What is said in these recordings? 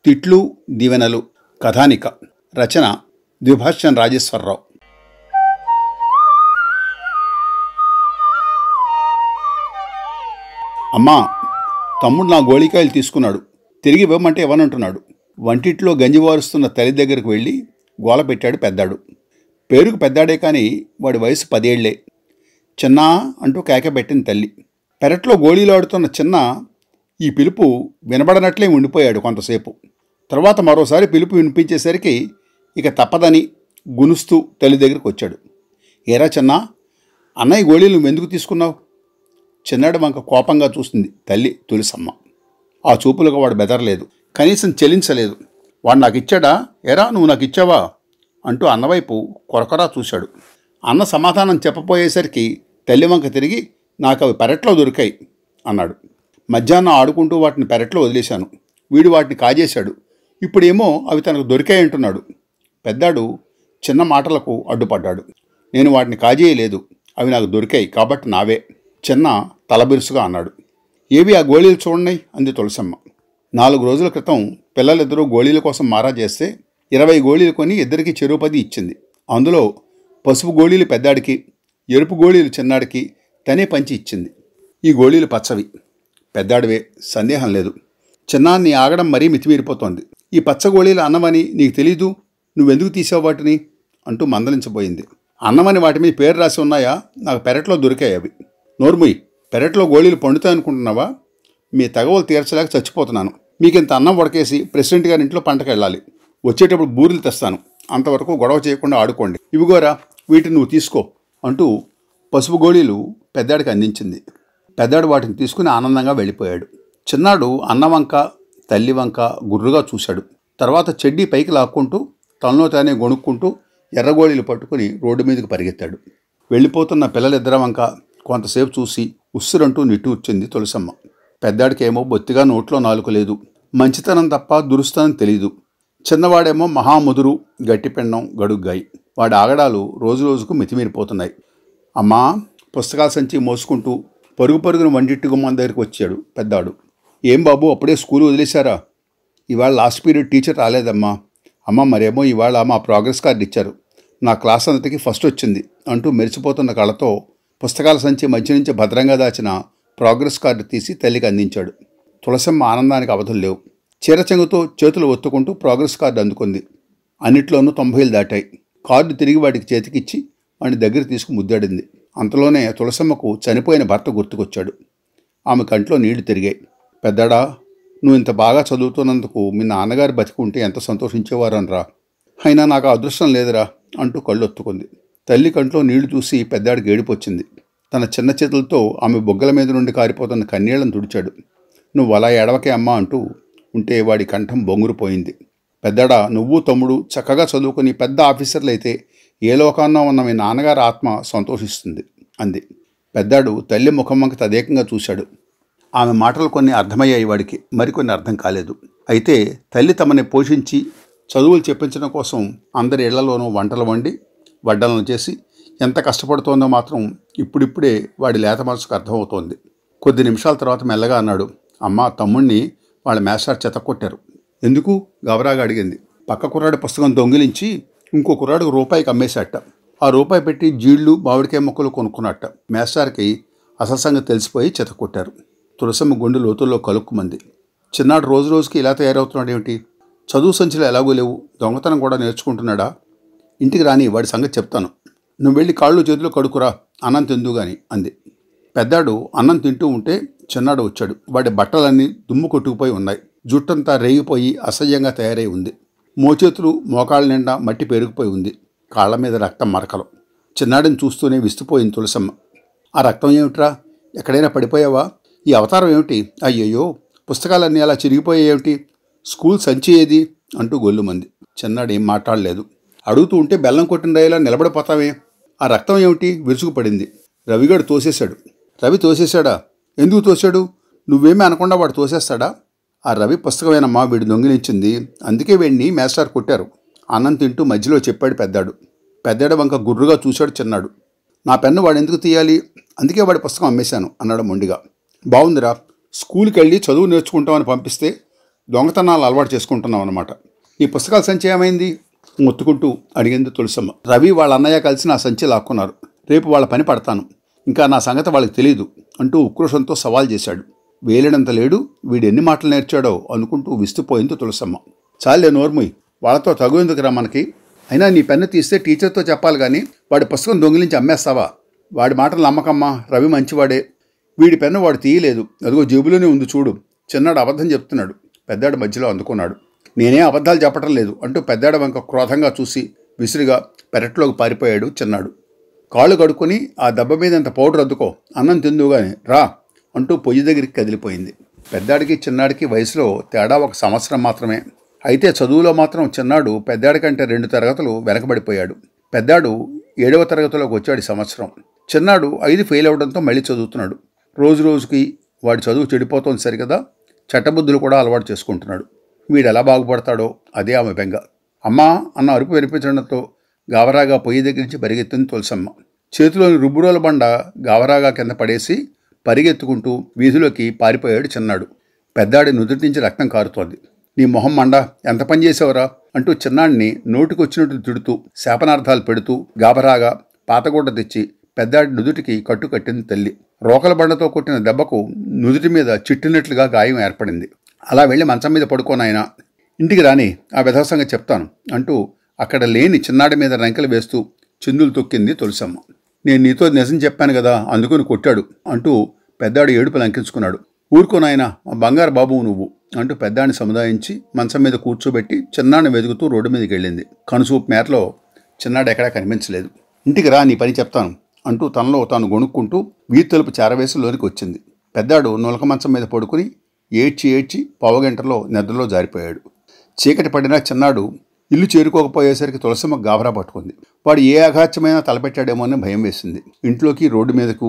తిట్లు దీవెనలు కథానిక రచన ద్విభాష్యం రాజేశ్వరరావు. అమ్మా, తమ్ముడు నా గోళికాయలు తీసుకున్నాడు, తిరిగి ఇవ్వమంటే ఇవ్వనంటున్నాడు. వంటిట్లో గంజివారుస్తున్న తల్లి దగ్గరకు వెళ్ళి గోల పెట్టాడు పెద్దాడు. పేరుకు పెద్దాడే కానీ వాడి వయసు 10 ఏళ్లే. చిన్నా అంటూ కేక పెట్టింది తల్లి. పెరట్లో గోళీలాడుతున్న చిన్న ఈ పిలుపు వినబడనట్లే ఉండిపోయాడు కొంతసేపు. తర్వాత మరోసారి పిలుపు వినిపించేసరికి ఇక తప్పదని గునుస్తూ తల్లి దగ్గరికి వచ్చాడు. ఏరా చిన్నా, అన్నయ్య గోళీలు నువ్వెందుకు తీసుకున్నావు? చిన్నాడు వంక కోపంగా చూస్తుంది తల్లి తులసమ్మ. ఆ చూపులకు వాడు బెదరలేదు, కనీసం చెలించలేదు. వాడు నాకు ఇచ్చాడా? ఏరా నువ్వు నాకు ఇచ్చావా అంటూ అన్నవైపు కొరకొరా చూశాడు. అన్న సమాధానం చెప్పపోయేసరికి తల్లి వంక తిరిగి నాకు అవి పెరట్లో దొరికాయి అన్నాడు. మధ్యాహ్నం ఆడుకుంటూ వాటిని పెరట్లో వదిలేశాను. వీడు వాటిని కాజేశాడు. ఇప్పుడేమో అవి తనకు దొరికాయంటున్నాడు. పెద్దాడు చిన్న మాటలకు అడ్డుపడ్డాడు. నేను వాటిని కాజేయలేదు, అవి నాకు దొరికాయి కాబట్టి నావే. చిన్న తలబిరుసుగా అన్నాడు. ఏవి ఆ గోళీలు చూడండి అంది తులసమ్మ. 4 రోజుల క్రితం పిల్లలిద్దరూ గోళీల కోసం మారా చేస్తే 20 గోళీలు కొని ఇద్దరికి చెరువు 10 ఇచ్చింది. అందులో పసుపు గోళీలు పెద్దాడికి, ఎరుపు గోళీలు చిన్నాడికి తనే పంచి ఇచ్చింది. ఈ గోళీలు పచ్చవి, పెద్దాడివే, సందేహం లేదు. చిన్నాన్ని ఆగడం మరీ మితిమీరిపోతోంది. ఈ పచ్చ గోళీలు అన్నమని నీకు తెలీదు, నువ్వెందుకు తీసావు వాటిని అంటూ మందలించబోయింది. అన్నమని వాటి మీద పేరు రాసి ఉన్నాయా? నాకు పెరట్లో దొరికాయి అవి. నోర్ముయ్, పెరట్లో గోళీలు పండుతాయనుకుంటున్నావా? మీ తగవలు తీర్చలేక చచ్చిపోతున్నాను. మీకింత అన్నం ఉడకేసి ప్రెసిడెంట్ గారి ఇంట్లో పంటకు వెళ్ళాలి. వచ్చేటప్పుడు బూరెలు తెస్తాను, అంతవరకు గొడవ చేయకుండా ఆడుకోండి. ఇవిగోరా, వీటిని నువ్వు తీసుకో అంటూ పసుపు గోళీలు పెద్దాడికి అందించింది. పెద్దాడు వాటిని తీసుకుని ఆనందంగా వెళ్ళిపోయాడు. చిన్నాడు అన్నవంక తల్లి వంక గుర్రుగా చూశాడు. తర్వాత చెడ్డీ పైకి లాక్కుంటూ తనలో తానే గొణుక్కుంటూ ఎర్రగోళీలు పట్టుకుని రోడ్డు మీదకి పరిగెత్తాడు. వెళ్ళిపోతున్న పిల్లలిద్దరి వంక కొంతసేపు చూసి ఉస్సురంటూ నిట్టూర్చింది తులసమ్మ. పెద్దాడికేమో బొత్తిగా నోట్లో నాలుక లేదు. మంచితనం తప్ప దురుస్తనం తెలీదు. చిన్నవాడేమో మహాముదురు, గట్టిపెండం, గడుగ్గాయి. వాడి ఆగడాలు రోజురోజుకు మితిమీరిపోతున్నాయి. అమ్మా, పుస్తకాల సంచి మోసుకుంటూ పరుగు పరుగున వంటింటి గుమ్మం దగ్గరికి వచ్చాడు పెద్దాడు. ఏం బాబు, అప్పుడే స్కూల్ వదిలేశారా? ఇవాళ లాస్ట్ పీరియడ్ టీచర్ రాలేదమ్మా. అమ్మ, మరేమో ఇవాళ మా ప్రోగ్రెస్ కార్డు ఇచ్చారు. నా క్లాస్ అంతటికి ఫస్ట్ వచ్చింది అంటూ మెరిసిపోతున్న కళ్ళతో పుస్తకాల సంచి మధ్య నుంచి భద్రంగా దాచిన ప్రోగ్రెస్ కార్డు తీసి తల్లికి అందించాడు. తులసమ్మ ఆనందానికి అవధులు లేవు. చీరచెంగుతో చేతులు ఒత్తుకుంటూ ప్రోగ్రెస్ కార్డు అందుకుంది. అన్నిట్లోనూ 90లు దాటాయి. కార్డు తిరిగి వాడికి చేతికిచ్చి వాడిని దగ్గర తీసుకు ముద్దాడింది. అంతలోనే తులసమ్మకు చనిపోయిన భర్త గుర్తుకొచ్చాడు. ఆమె కంట్లో నీళ్లు తిరిగాయి. పెద్దాడా, నువ్వు ఇంత బాగా చదువుతున్నందుకు మీ నాన్నగారు బతికుంటే ఎంత సంతోషించేవారనరా. అయినా నాకు అదృష్టం లేదురా అంటూ కళ్ళు ఒత్తుకుంది. తల్లి కంట్లో నీళ్లు చూసి పెద్దాడికి ఏడుపొచ్చింది. తన చిన్న చేతులతో ఆమె బొగ్గల మీద నుండి కారిపోతున్న కన్నీళ్లను తుడిచాడు. నువ్వు అలా ఏడవకే అమ్మా అంటూ ఉంటే వాడి కంఠం బొంగురుపోయింది. పెద్దాడా, నువ్వు తమ్ముడు చక్కగా చదువుకుని పెద్ద ఆఫీసర్లైతే ఏ లోకాన్నో ఉన్న మీ నాన్నగారి ఆత్మ సంతోషిస్తుంది అంది. పెద్దాడు తల్లి ముఖం వంక తదేకంగా చూశాడు. ఆమె మాటలు కొన్ని అర్థమయ్యాయి వాడికి, మరికొన్ని అర్థం కాలేదు. అయితే తల్లి తమని పోషించి చదువులు చెప్పించడం కోసం అందరి ఇళ్లలోనూ వంటలు వండి వడ్డలను చేసి ఎంత కష్టపడుతోందో మాత్రం ఇప్పుడిప్పుడే వాడి లేత మనసుకు అర్థమవుతోంది. కొద్ది నిమిషాల తర్వాత మెల్లగా అన్నాడు. అమ్మ, తమ్ముణ్ణి వాళ్ళ మేస్టార్ చెతకొట్టారు. ఎందుకు? గవరాగా అడిగింది. పక్క కుర్రాడి పుస్తకం దొంగిలించి ఇంకో కుర్రాడికి రూపాయికి అమ్మేశాట. ఆ రూపాయి పెట్టి జీళ్లు, మామిడికాయ మొక్కలు కొనుక్కున్నట్ట. మేస్టార్కి అసలు సంగతి తెలిసిపోయి చెతకొట్టారు. తులసమ్మ గుండె లోతుల్లో కలుక్కుమంది. చిన్నాడు రోజు రోజుకి ఇలా తయారవుతున్నాడు ఏమిటి? చదువు సంచులు ఎలాగో లేవు, దొంగతనం కూడా నేర్చుకుంటున్నాడా? ఇంటికి రాని, వాడి సంగతి చెప్తాను. నువ్వు వెళ్ళి కాళ్ళు చేతులు కడుకురా, అన్నం తిందు గాని అంది. పెద్దాడు అన్నం తింటూ ఉంటే చిన్నాడు వచ్చాడు. వాడి బట్టలన్నీ దుమ్ము కొట్టుకుపోయి ఉన్నాయి. జుట్టంతా రేగిపోయి అసహ్యంగా తయారై ఉంది. మోచేతులు మోకాళ్ళ నిండా మట్టి పెరిగిపోయి ఉంది. కాళ్ల మీద రక్తం మరకలు. చిన్నాడిని చూస్తూనే విస్తుపోయింది తులసమ్మ. ఆ రక్తం ఏమిట్రా? ఎక్కడైనా పడిపోయావా? ఈ అవతారం ఏమిటి? అయ్యయ్యో, పుస్తకాలన్నీ అలా చిరిగిపోయేమిటి? స్కూల్ సంచి ఏది అంటూ గొల్లుమంది. చిన్నాడు ఏం మాట్లాడలేదు. అడుగుతూ ఉంటే బెల్లం కొట్టిన రైలా నిలబడిపోతావే? ఆ రక్తం ఏమిటి? విరుచుకుపడింది. రవిగాడు తోసేశాడు. రవి తోసేశాడా? ఎందుకు తోశాడు? నువ్వేమీ అనకుండా వాడు తోసేస్తాడా? ఆ రవి పుస్తకమేనమ్మా వీడు దొంగిలించింది, అందుకే వీడిని మేస్టార్ కొట్టారు. అన్నం తింటూ మధ్యలో చెప్పాడు పెద్దాడు. పెద్దాడు వంక గుర్రుగా చూశాడు చిన్నాడు. నా పెన్ను వాడు ఎందుకు తీయాలి? అందుకే వాడి పుస్తకం అమ్మేశాను అన్నాడు మొండిగా. బాగుందిరా, స్కూల్కి వెళ్ళి చదువు నేర్చుకుంటామని పంపిస్తే దొంగతనాలు అలవాటు చేసుకుంటున్నావు అన్నమాట. నీ పుస్తకాల సంచి ఏమైంది మొత్తుకుంటూ అడిగింది తులసమ్మ. రవి వాళ్ళ అన్నయ్య కలిసి నా సంచి లాక్కున్నారు. రేపు వాళ్ళ పని పడతాను. ఇంకా నా సంగతి వాళ్ళకి తెలీదు అంటూ ఉక్రోషంతో సవాల్ చేశాడు. వేలినంత లేడు, వీడు ఎన్ని మాటలు నేర్చాడో అనుకుంటూ విస్తుపోయింది తులసమ్మ. చాలే నోర్ముయ్, వాళ్ళతో తగు ఎందుకురా మనకి. అయినా నీ పెన్ను తీస్తే టీచర్తో చెప్పాలి కానీ వాడి పుస్తకం దొంగిలించి అమ్మేస్తావా? వాడి మాటలు నమ్మకమ్మా, రవి మంచివాడే. వీడి పెన్ను వాడు తీయలేదు, అదిగో జేబులోనే ఉంది చూడు. చిన్నాడు అబద్ధం చెప్తున్నాడు. పెద్దాడు మధ్యలో అందుకున్నాడు. నేనే అబద్ధాలు చెప్పటం లేదు అంటూ పెద్దాడ వంక క్రోధంగా చూసి విసురుగా పెరట్లోకి పారిపోయాడు చిన్నాడు. కాళ్ళు కడుక్కొని ఆ దెబ్బ మీద అంత పౌడర్ అద్దుకో, అన్నం తిందుగాని రా అంటూ పొయ్యి దగ్గరికి కదిలిపోయింది. పెద్దాడికి చిన్నాడికి వయసులో తేడా 1 సంవత్సరం మాత్రమే. అయితే చదువులో మాత్రం చిన్నాడు పెద్దాడి కంటే 2 తరగతులు వెనకబడిపోయాడు. పెద్దాడు 7వ తరగతిలోకి వచ్చాడు ఈ సంవత్సరం. చిన్నాడు 5 ఫెయిల్ అవడంతో మళ్ళీ చదువుతున్నాడు. రోజు రోజుకి వాడి చదువు చెడిపోతోంది సరికదా, చట్టబుద్ధులు కూడా అలవాటు చేసుకుంటున్నాడు. వీడు ఎలా బాగుపడతాడో అదే ఆమె బెంగ. అమ్మా అన్న అరుపు వినిపించడంతో గావరాగా పొయ్యి దగ్గర నుంచి పరిగెత్తింది తులసమ్మ. చేతిలోని రుబ్బురోల బండ గావరాగా కింద పడేసి పరిగెత్తుకుంటూ వీధిలోకి పారిపోయాడు చిన్నాడు. పెద్దాడి నుదుటి నుంచి రక్తం కారుతోంది. నీ మొహం మండ, ఎంత పని చేసావురా అంటూ చిన్నాడిని నోటికొచ్చినట్టు తిడుతూ శాపనార్థాలు పెడుతూ గాబరాగా పాతగుడ్డ తెచ్చి పెద్దాడి నుదుటికి కట్టు కట్టింది తల్లి. రోకల బండతో కొట్టిన దెబ్బకు నుదుటి మీద చిట్టినట్లుగా గాయం ఏర్పడింది. అలా వెళ్ళి మంచం మీద పడుకోనాయన, ఇంటికి రాని ఆ విధవసంగా చెప్తాను అంటూ అక్కడ లేని చిన్నాడి మీద రంకెలు వేస్తూ చిందులు తొక్కింది తులసమ్మ. నేను నీతో నిజం చెప్పాను కదా, అందుకుని కొట్టాడు అంటూ పెద్దాడు ఏడుపు లంకించుకున్నాడు. ఊరుకోనాయన, మా బంగారు బాబు నువ్వు అంటూ పెద్దాన్ని సముదాయించి మంచం మీద కూర్చోబెట్టి చిన్నాడిని వెతుకుతూ రోడ్డు మీదకి వెళ్ళింది. కనుసూపు మేరలో చిన్నాడు ఎక్కడా కనిపించలేదు. ఇంటికి రా, నీ పని చెప్తాను అంటూ తనలో తాను గొణుక్కుంటూ వీధి తలుపు చేరవేసి లోనికి వచ్చింది. పెద్దాడు నులక మంచం మీద పడుకుని ఏడ్చి పావుగంటలో నిద్రలో జారిపోయాడు. చీకటి పడినా చిన్నాడు ఇల్లు చేరుకోకపోయేసరికి తులసమ్మ గాబరా పట్టుకుంది. వాడు ఏ అఘాత్యమైనా తలపెట్టాడేమో అని భయం వేసింది. ఇంట్లోకి రోడ్డు మీదకు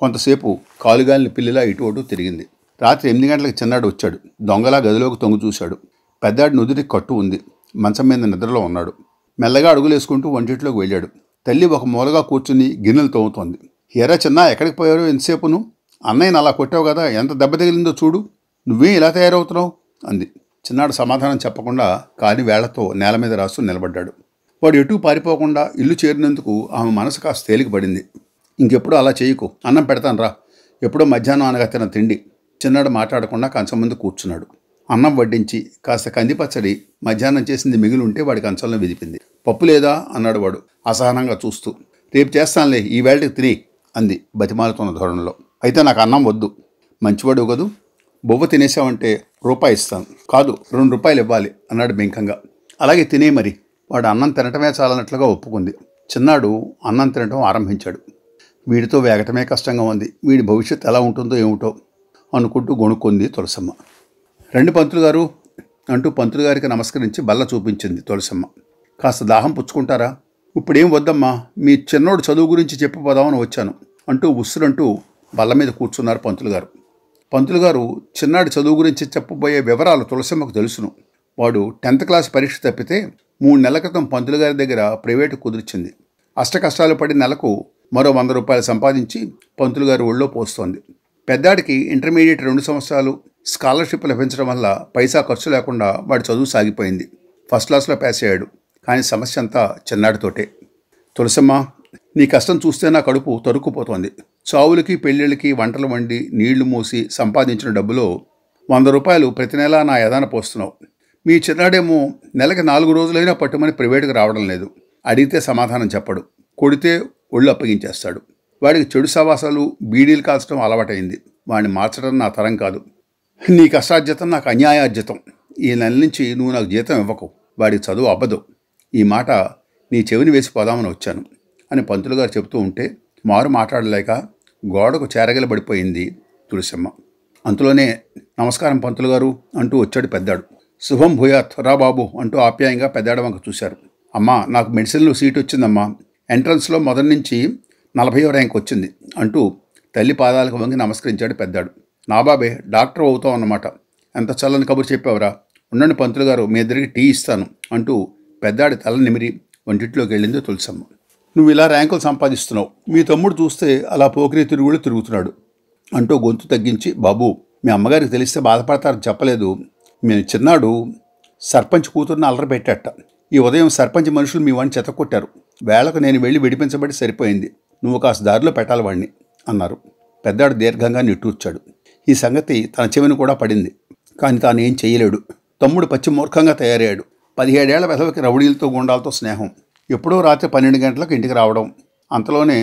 కొంతసేపు కాలుగాలిని పిల్లిలా ఇటు అటు తిరిగింది. రాత్రి 8 గంటలకు చిన్నాడు వచ్చాడు. దొంగలా గదిలోకి తొంగి చూశాడు. పెద్దాడి నుదుటికి కట్టు ఉంది. మంచం మీద నిద్రలో ఉన్నాడు. మెల్లగా అడుగులేసుకుంటూ వంటింట్లోకి వెళ్ళాడు. తల్లి ఒక మూలగా కూర్చుని గిన్నెలు తోముతోంది. ఎరా చిన్న, ఎక్కడికి పోయారు ఎంతసేపును? అన్నయ్యను అలా కొట్టావు కదా, ఎంత దెబ్బ తగిలిందో చూడు, నువ్వే ఇలా తయారవుతున్నావు అంది. చిన్నాడు సమాధానం చెప్పకుండా కాని వేళ్లతో నేల మీద రాస్తూ నిలబడ్డాడు. వాడు ఎటూ పారిపోకుండా ఇల్లు చేరినందుకు ఆమె మనసు కాస్త తేలికపడింది. ఇంకెప్పుడు అలా చేయకు, అన్నం పెడతాను రా. ఎప్పుడో మధ్యాహ్నం అనగా తిన తిండి. చిన్నాడు మాట్లాడకుండా కంచం ముందు కూర్చున్నాడు. అన్నం వడ్డించి కాస్త కందిపచ్చడి మధ్యాహ్నం చేసింది మిగిలి ఉంటే వాడి కంచంలో విదిపింది. పప్పు లేదా అన్నాడు వాడు అసహనంగా చూస్తూ. రేపు చేస్తానులే, ఈ వేళకి తిని అంది బతిమాలుతున్న ధోరణిలో. అయితే నాకు అన్నం వద్దు. మంచివాడు కదూ, బొవ్వ తినేసావంటే రూపాయి ఇస్తాను, కాదు 2 రూపాయలు ఇవ్వాలి అన్నాడు బెంకంగా. అలాగే తినే మరి. వాడు అన్నం తినటమే చాలన్నట్లుగా ఒప్పుకుంది. చిన్నాడు అన్నం తినటం ఆరంభించాడు. వీడితో వేగటమే కష్టంగా ఉంది, వీడి భవిష్యత్తు ఎలా ఉంటుందో ఏమిటో అనుకుంటూ గొణుక్కుంది తులసమ్మ. రండి పంతులు గారు అంటూ పంతులు గారికి నమస్కరించి బల్ల చూపించింది తులసమ్మ. కాస్త దాహం పుచ్చుకుంటారా? ఇప్పుడేం వద్దమ్మా, మీ చిన్నోడు చదువు గురించి చెప్పిపోదామని వచ్చాను అంటూ ఉస్సురంటూ బల్ల మీద కూర్చున్నారు పంతులు గారు. పంతులు గారు చిన్నాడి చదువు గురించి చెప్పబోయే వివరాలు తులసమ్మకు తెలుసును. వాడు 10th క్లాస్ పరీక్ష తప్పితే 3 నెలల క్రితం పంతులు గారి దగ్గర ప్రైవేటు కుదిర్చింది. అష్టకష్టాలు పడి నెలకు మరో 100 రూపాయలు సంపాదించి పంతులు గారి ఒళ్ళో పోస్తోంది. పెద్దాడికి ఇంటర్మీడియట్ 2 సంవత్సరాలు స్కాలర్షిప్ లభించడం వల్ల పైసా ఖర్చు లేకుండా వాడి చదువు సాగిపోయింది. ఫస్ట్ క్లాస్లో పాస్ అయ్యాడు. కానీ సమస్య అంతా చిన్నాడితోటే. తులసమ్మ, నీ కష్టం చూస్తే నా కడుపు తరుక్కుపోతోంది. చావులకి పెళ్ళిళ్ళకి వంటలు వండి నీళ్లు మూసి సంపాదించిన డబ్బులో 100 రూపాయలు ప్రతి నెలా నా యదాన పోస్తున్నావు. మీ చిన్నాడేమో నెలకి 4 రోజులైనా పట్టుమని ప్రైవేటుకు రావడం లేదు. అడిగితే సమాధానం చెప్పడు, కొడితే ఒళ్ళు అప్పగించేస్తాడు. వాడికి చెడు సవాసాలు బీడీలు కాల్చడం అలవాటైంది. వాడిని మార్చడం నా తరం కాదు. నీ కష్టార్జితం నాకు అన్యాయార్జితం. ఈ నెల నుంచి నువ్వు నాకు జీతం ఇవ్వకు, వాడికి చదువు అవ్వదు. ఈ మాట నీ చెవిని వేసి పోదామని వచ్చాను అని పంతులు గారు చెబుతూ ఉంటే మారు మాట్లాడలేక గోడకు చేరగలబడిపోయింది తులసమ్మ. అంతలోనే నమస్కారం పంతులు గారు అంటూ వచ్చాడు పెద్దాడు. శుభం భూయాత్ రా బాబు అంటూ ఆప్యాయంగా పెద్దాడ వంక చూశారు. అమ్మా, నాకు మెడిసిన్లో సీట్ వచ్చిందమ్మా. ఎంట్రన్స్లో మొదటి నుంచి 40వ ర్యాంక్ వచ్చింది అంటూ తల్లి పాదాలకు వంగి నమస్కరించాడు పెద్దాడు. నా బాబే, డాక్టర్ అవుతావు అన్నమాట. ఎంత చల్లని కబురు చెప్పావురా. ఉండండి పంతులు గారు, మీ ఇద్దరికి టీ ఇస్తాను అంటూ పెద్దాడి తల నిమిరి వంటింట్లోకి వెళ్ళింది తులసమ్మ. నువ్వు ఇలా ర్యాంకులు సంపాదిస్తున్నావు, మీ తమ్ముడు చూస్తే అలా పోకిరి తిరుగుళ్ళు తిరుగుతున్నాడు అంటూ గొంతు తగ్గించి, బాబు మీ అమ్మగారికి తెలిస్తే బాధపడతారని చెప్పలేదు. మేము చిన్నాడు సర్పంచ్ కూతుర్ని అల్లరిపెట్టాట. ఈ ఉదయం సర్పంచ్ మనుషులు మీ వాడిని చెతకొట్టారు. వేళకు నేను వెళ్ళి విడిపించబడి సరిపోయింది. నువ్వు కాస్త దారిలో పెట్టాలి వాడిని అన్నారు. పెద్దాడు దీర్ఘంగా నిట్టూర్చాడు. ఈ సంగతి తన చెవిని కూడా పడింది. కానీ తాను ఏం చెయ్యలేడు. తమ్ముడు పచ్చి మూర్ఖంగా తయారయ్యాడు. 17 ఏళ్ల వెధవకి రౌడీలతో గుండాలతో స్నేహం. ఎప్పుడో రాత్రి 12 గంటలకు ఇంటికి రావడం. అంతలోనే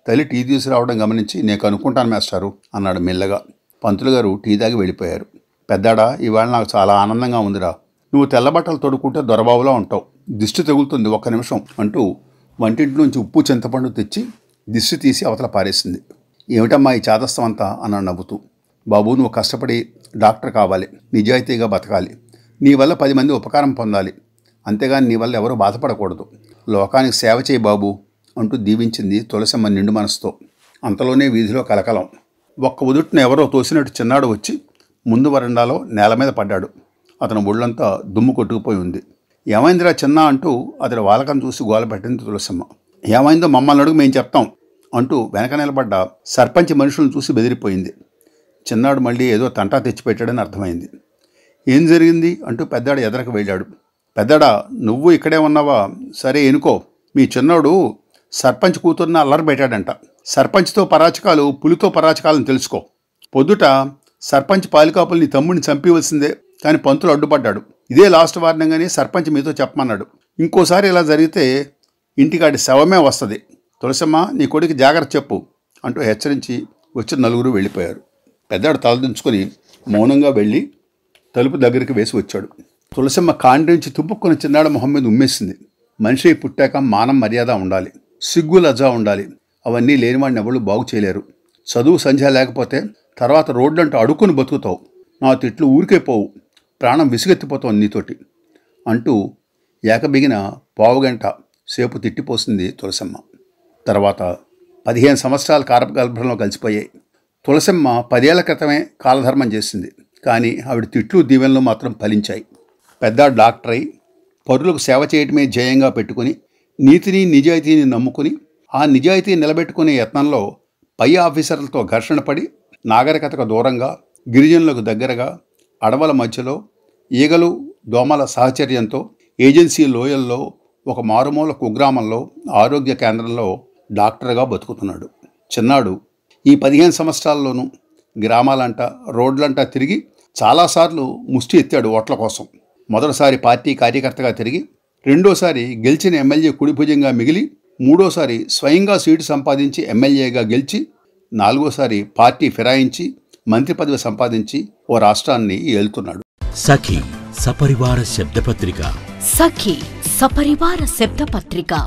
తల్లి టీ తీసుకురావడం గమనించి నేను కనుక్కుంటాను మేస్టారు అన్నాడు మెల్లగా. పంతులు గారు టీ తాగి వెళ్ళిపోయారు. పెద్దాడా, ఇవాళ నాకు చాలా ఆనందంగా ఉందిరా. నువ్వు తెల్లబట్టలు తొడుక్కుంటే దొరబాబులా ఉంటావు. దిష్టి తగులుతుంది, ఒక్క నిమిషం అంటూ వంటింటి నుంచి ఉప్పు చింతపండు తెచ్చి దిష్టి తీసి అవతల పారేసింది. ఏమిటమ్మా ఈ చాదస్తం అంతా అన్నాడు నవ్వుతూ. బాబు, నువ్వు కష్టపడి డాక్టర్ కావాలి, నిజాయితీగా బతకాలి, నీ వల్ల 10 మంది ఉపకారం పొందాలి, అంతేగాని నీ వల్ల ఎవరూ బాధపడకూడదు. లోకానికి సేవ చేయి బాబు అంటూ దీవించింది తులసమ్మ నిండు మనసుతో. అంతలోనే వీధిలో కలకలం. ఒక్క ఉదుటిన ఎవరో తోసినట్టు చిన్నాడు వచ్చి ముందు వరండాలో నేల మీద పడ్డాడు. అతను ఒళ్ళంతా దుమ్ము కొట్టుకుపోయి ఉంది. ఏమైందిరా చిన్న అంటూ అతడి వాలకం చూసి గోల పెట్టింది తులసమ్మ. ఏమైందో మమ్మల్ని అడుగు, మేము చెప్తాం అంటూ వెనక నిలబడ్డ సర్పంచ్ మనుషులను చూసి బెదిరిపోయింది. చిన్నాడు మళ్ళీ ఏదో తంటా తెచ్చిపెట్టాడని అర్థమైంది. ఏం జరిగింది అంటూ పెద్దాడు ఎదరకు వెళ్ళాడు. పెద్దాడా, నువ్వు ఇక్కడే ఉన్నావా? సరే ఎనుకో, మీ చిన్నోడు సర్పంచ్ కూతుర్ని అల్లరి పెట్టాడంట. సర్పంచ్తో పరాచకాలు పులితో పరాచకాలను తెలుసుకో. పొద్దుట సర్పంచ్ పాలికాపుల్ని తమ్ముడిని చంపివలసిందే, కానీ పంతులు అడ్డుపడ్డాడు. ఇదే లాస్ట్ వార్నింగ్ అని సర్పంచ్ మీతో చెప్పమన్నాడు. ఇంకోసారి ఇలా జరిగితే ఇంటికాడి శవమే వస్తుంది. తులసమ్మ, నీ కొడుకు జాగ్రత్త చెప్పు అంటూ హెచ్చరించి వచ్చిన నలుగురు వెళ్ళిపోయారు. పెద్దాడు తలదించుకొని మౌనంగా వెళ్ళి తలుపు దగ్గరికి వేసి వచ్చాడు. తులసమ్మ కాండ్రించి తుప్పుకొని చిన్నాడు మొహం మీద ఉమ్మేసింది. మనిషి పుట్టాక మానం మర్యాద ఉండాలి, సిగ్గు లజ్జా ఉండాలి. అవన్నీ లేనివాడిని ఎవరు బాగు చేయలేరు. చదువు సంధ్య లేకపోతే తర్వాత రోడ్లంటూ అడుక్కుని బతుకుతావు. నా తిట్లు ఊరికే పోవు, ప్రాణం విసుగెత్తిపోతావు నీతోటి అంటూ ఏకబిగిన పావుగంట సేపు తిట్టిపోసింది తులసమ్మ. తర్వాత 15 సంవత్సరాల కారపగల్భంలో కలిసిపోయాయి. తులసమ్మ 10 ఏళ్ల క్రితమే కాలధర్మం చేసింది. కానీ ఆవిడ తిట్లు దీవెనలు మాత్రం ఫలించాయి. పెద్ద డాక్టర్ అయి పరులకు సేవ చేయటమే ధ్యేయంగా పెట్టుకుని నీతిని నిజాయితీని నమ్ముకుని ఆ నిజాయితీ నిలబెట్టుకునే యత్నంలో పై ఆఫీసర్లతో ఘర్షణ పడి నాగరికతకు దూరంగా, గిరిజనులకు దగ్గరగా, అడవుల మధ్యలో ఈగలు దోమల సహచర్యంతో ఏజెన్సీ లోయల్లో ఒక మారుమూల కుగ్రామంలో ఆరోగ్య కేంద్రంలో డాక్టర్గా బతుకుతున్నాడు. చిన్నాడు ఈ 15 సంవత్సరాల్లోనూ గ్రామాలంట రోడ్లంట తిరిగి చాలాసార్లు ముష్టి ఎత్తాడు ఓట్ల కోసం. మొదటిసారి పార్టీ కార్యకర్తగా తిరిగి, రెండోసారి గెలిచిన ఎమ్మెల్యే కుడిభుజంగా మిగిలి, మూడోసారి స్వయంగా సీటు సంపాదించి ఎమ్మెల్యేగా గెలిచి, నాలుగోసారి పార్టీ ఫిరాయించి మంత్రి పదవి సంపాదించి ఓ రాష్ట్రాన్ని ఏలుతున్నాడు. సఖీ సపరివార శబ్దపత్రిక. సఖీ సపరివార శబ్దపత్రిక.